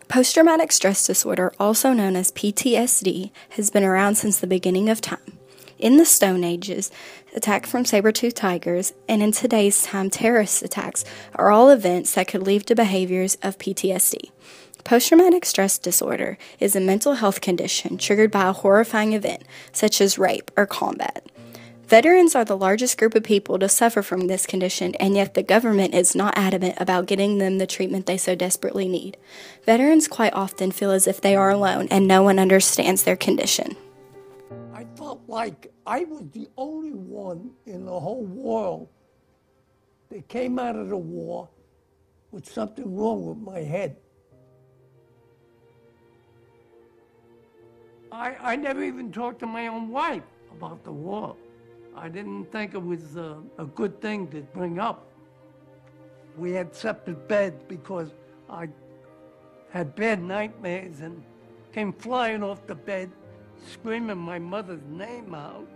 Post-traumatic stress disorder, also known as PTSD, has been around since the beginning of time. In the Stone Ages, attack from saber-toothed tigers, and in today's time, terrorist attacks are all events that could lead to behaviors of PTSD. Post-traumatic stress disorder is a mental health condition triggered by a horrifying event, such as rape or combat. Veterans are the largest group of people to suffer from this condition, and yet the government is not adamant about getting them the treatment they so desperately need. Veterans quite often feel as if they are alone and no one understands their condition. I felt like I was the only one in the whole world that came out of the war with something wrong with my head. I never even talked to my own wife about the war. I didn't think it was a good thing to bring up. We had separate beds because I had bad nightmares and came flying off the bed, screaming my mother's name out.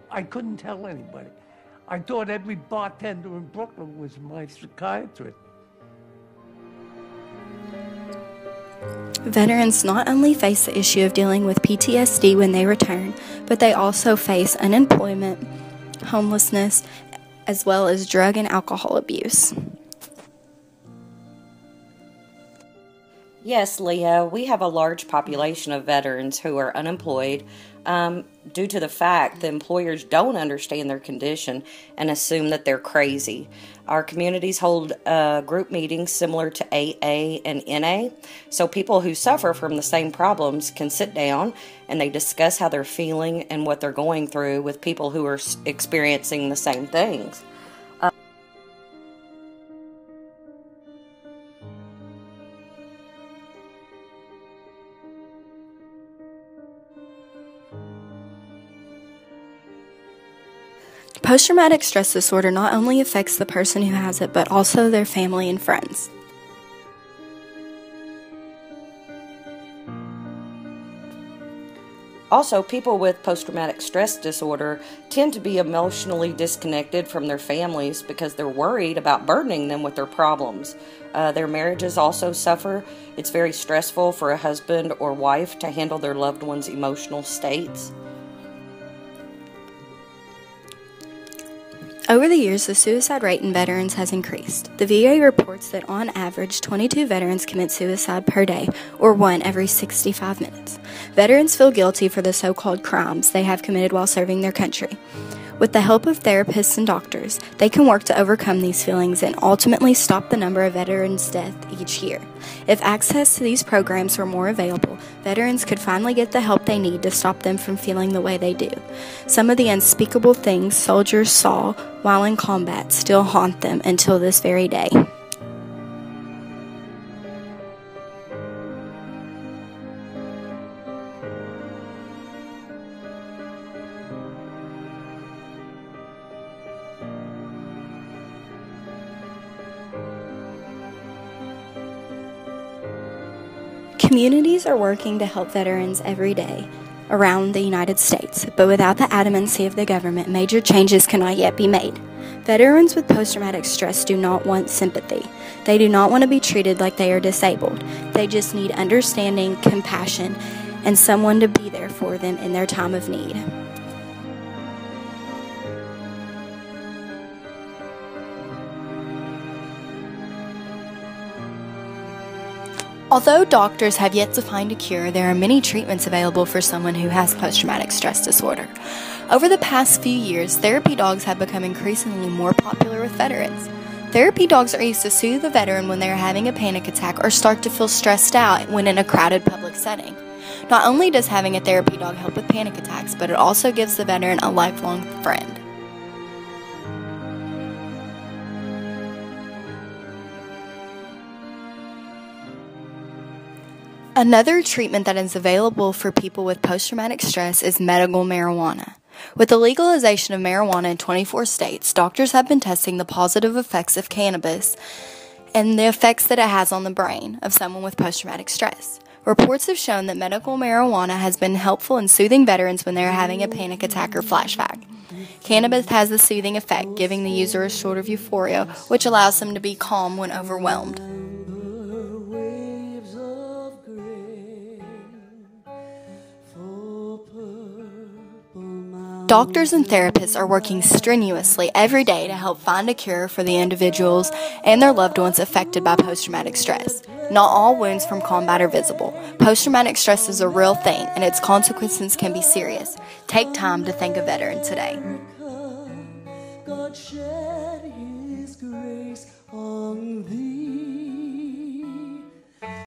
I couldn't tell anybody. I thought every bartender in Brooklyn was my psychiatrist. Veterans not only face the issue of dealing with PTSD when they return, but they also face unemployment, homelessness, as well as drug and alcohol abuse. Yes, Leighia, we have a large population of veterans who are unemployed due to the fact that employers don't understand their condition and assume that they're crazy. Our communities hold group meetings similar to AA and NA, so people who suffer from the same problems can sit down and they discuss how they're feeling and what they're going through with people who are experiencing the same things. Post-traumatic stress disorder not only affects the person who has it, but also their family and friends. Also, people with post-traumatic stress disorder tend to be emotionally disconnected from their families because they're worried about burdening them with their problems. Their marriages also suffer. It's very stressful for a husband or wife to handle their loved one's emotional states. Over the years, the suicide rate in veterans has increased. The VA reports that on average, 22 veterans commit suicide per day, or one every 65 minutes. Veterans feel guilty for the so-called crimes they have committed while serving their country. With the help of therapists and doctors, they can work to overcome these feelings and ultimately stop the number of veterans' deaths each year. If access to these programs were more available, veterans could finally get the help they need to stop them from feeling the way they do. Some of the unspeakable things soldiers saw while in combat still haunt them until this very day. Communities are working to help veterans every day around the United States, but without the adamancy of the government, major changes cannot yet be made. Veterans with post-traumatic stress do not want sympathy. They do not want to be treated like they are disabled. They just need understanding, compassion, and someone to be there for them in their time of need. Although doctors have yet to find a cure, there are many treatments available for someone who has post-traumatic stress disorder. Over the past few years, therapy dogs have become increasingly more popular with veterans. Therapy dogs are used to soothe the veteran when they are having a panic attack or start to feel stressed out when in a crowded public setting. Not only does having a therapy dog help with panic attacks, but it also gives the veteran a lifelong friend. Another treatment that is available for people with post-traumatic stress is medical marijuana. With the legalization of marijuana in 24 states, doctors have been testing the positive effects of cannabis and the effects that it has on the brain of someone with post-traumatic stress. Reports have shown that medical marijuana has been helpful in soothing veterans when they are having a panic attack or flashback. Cannabis has a soothing effect, giving the user a sort of euphoria, which allows them to be calm when overwhelmed. Doctors and therapists are working strenuously every day to help find a cure for the individuals and their loved ones affected by post-traumatic stress. Not all wounds from combat are visible. Post-traumatic stress is a real thing, and its consequences can be serious. Take time to thank a veteran today. God shed His grace on thee.